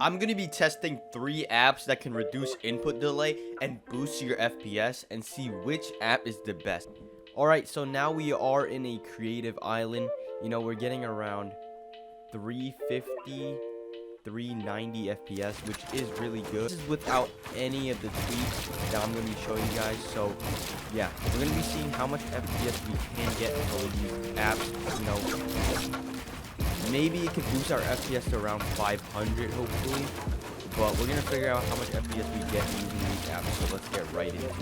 I'm going to be testing 3 apps that can reduce input delay and boost your FPS and see which app is the best. Alright, so now we are in a creative island. You know, we're getting around 350, 390 FPS, which is really good. This is without any of the tweaks that I'm going to be showing you guys. So, yeah, we're going to be seeing how much FPS we can get from these apps, you know. Maybe it could boost our FPS to around 500, hopefully. But we're going to figure out how much FPS we get using these apps, so let's get right into it.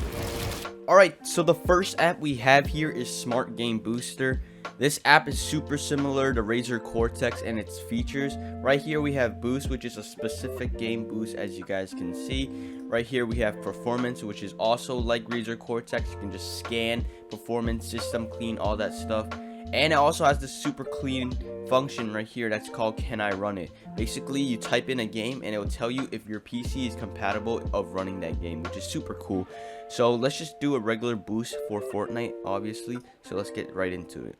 Alright, so the first app we have here is Smart Game Booster. This app is super similar to Razer Cortex and its features. Right here we have Boost, which is a specific game boost, as you guys can see. Right here we have Performance, which is also like Razer Cortex. You can just scan, performance, system clean, all that stuff. And it also has this super clean function right here that's called Can I Run It. Basically, you type in a game and it will tell you if your PC is compatible of running that game, which is super cool. So let's just do a regular boost for Fortnite, obviously. So let's get right into it.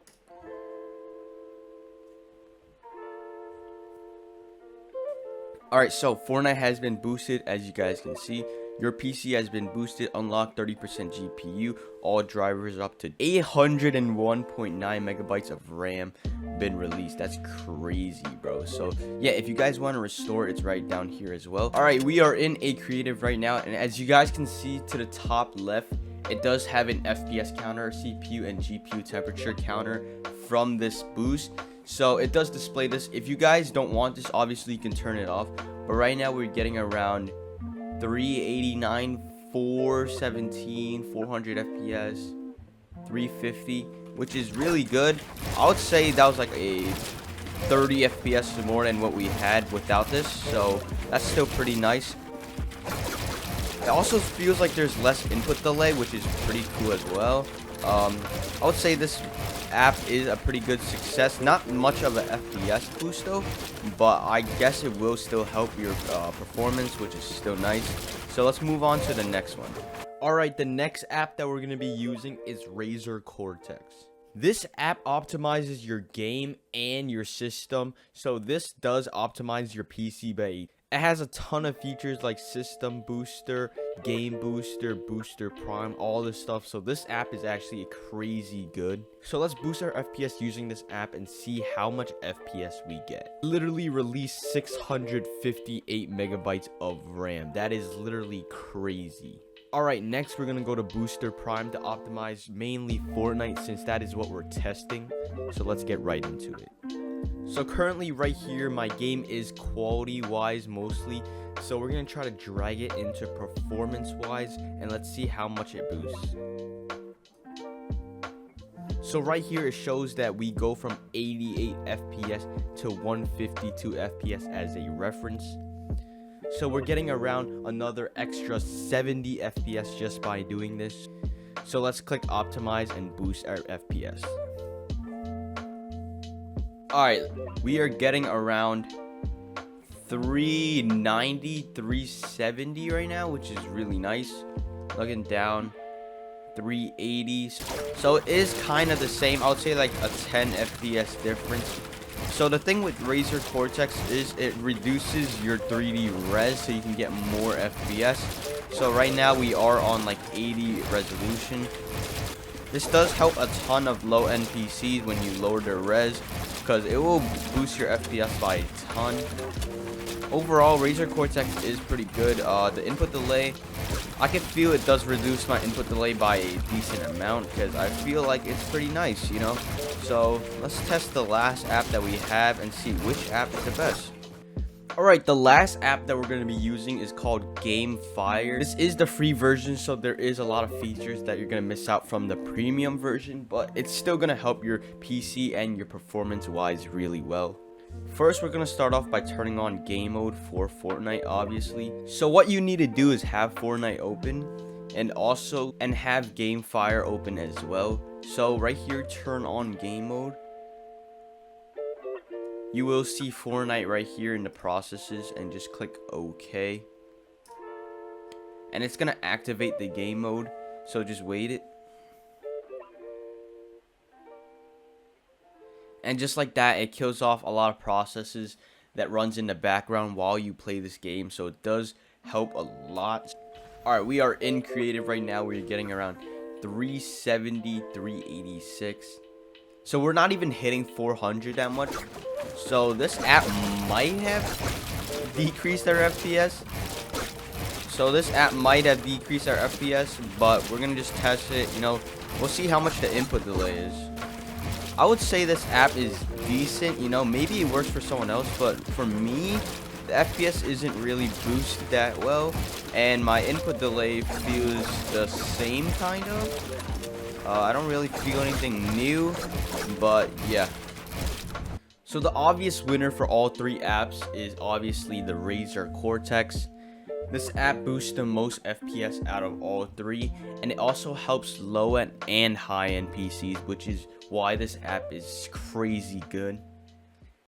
Alright, so Fortnite has been boosted, as you guys can see. Your PC has been boosted, unlocked 30% GPU, all drivers up to 801.9 megabytes of RAM been released. That's crazy, bro. So yeah, if you guys want to restore, it's right down here as well. Alright, we are in a creative right now, and as you guys can see to the top left, it does have an FPS counter, CPU and GPU temperature counter from this boost. So it does display this. If you guys don't want this, obviously you can turn it off. But right now we're getting around 389, 417, 400 FPS, 350, which is really good. I would say that was like a 30 FPS more than what we had without this. So that's still pretty nice. It also feels like there's less input delay, which is pretty cool as well. I would say this app is a pretty good success. Not much of an FPS boost though, but I guess it will still help your performance, which is still nice. So let's move on to the next one. Alright, the next app that we're going to be using is Razer Cortex. This app optimizes your game and your system. So this does optimize your PC by it has a ton of features like system booster, game booster, booster prime, all this stuff. So this app is actually crazy good. So let's boost our FPS using this app and see how much FPS we get. Literally released 658 megabytes of RAM. That is literally crazy. Alright, next we're going to go to Booster Prime to optimize mainly Fortnite, since that is what we're testing. So let's get right into it. So currently right here, my game is quality wise mostly. So we're going to try to drag it into performance wise, and let's see how much it boosts. So right here it shows that we go from 88 FPS to 152 FPS as a reference. So we're getting around another extra 70 FPS just by doing this. So let's click optimize and boost our FPS. Alright, we are getting around 390, 370 right now, which is really nice. Looking down, 380. So it is kind of the same. I would say like a 10 FPS difference. So the thing with Razer Cortex is it reduces your 3D res so you can get more FPS. So right now we are on like 80 resolution. This does help a ton of low-end PCs when you lower their res, because it will boost your FPS by a ton. Overall, Razer Cortex is pretty good. The input delay, I can feel it does reduce my input delay by a decent amount, because I feel like it's pretty nice, you know. So let's test the last app that we have and see which app is the best. Alright, the last app that we're going to be using is called GameFire. This is the free version, so there is a lot of features that you're going to miss out from the premium version, but it's still going to help your PC and your performance wise really well. First, we're going to start off by turning on game mode for Fortnite, obviously. So what you need to do is have Fortnite open and have GameFire open as well. So right here, turn on game mode. You will see Fortnite right here in the processes, and just click OK. And it's going to activate the game mode, so just wait it. And just like that, it kills off a lot of processes that runs in the background while you play this game, so it does help a lot. Alright, we are in creative right now. We're getting around 370, 386. So we're not even hitting 400 that much. So this app might have decreased our FPS. But we're gonna just test it. You know, we'll see how much the input delay is. I would say this app is decent. You know, maybe it works for someone else, but for me, the FPS isn't really boosted that well, and my input delay feels the same kind of. I don't really feel anything new, but yeah. So the obvious winner for all three apps is obviously the Razer Cortex. This app boosts the most FPS out of all three, and it also helps low-end and high-end PCs, which is why this app is crazy good.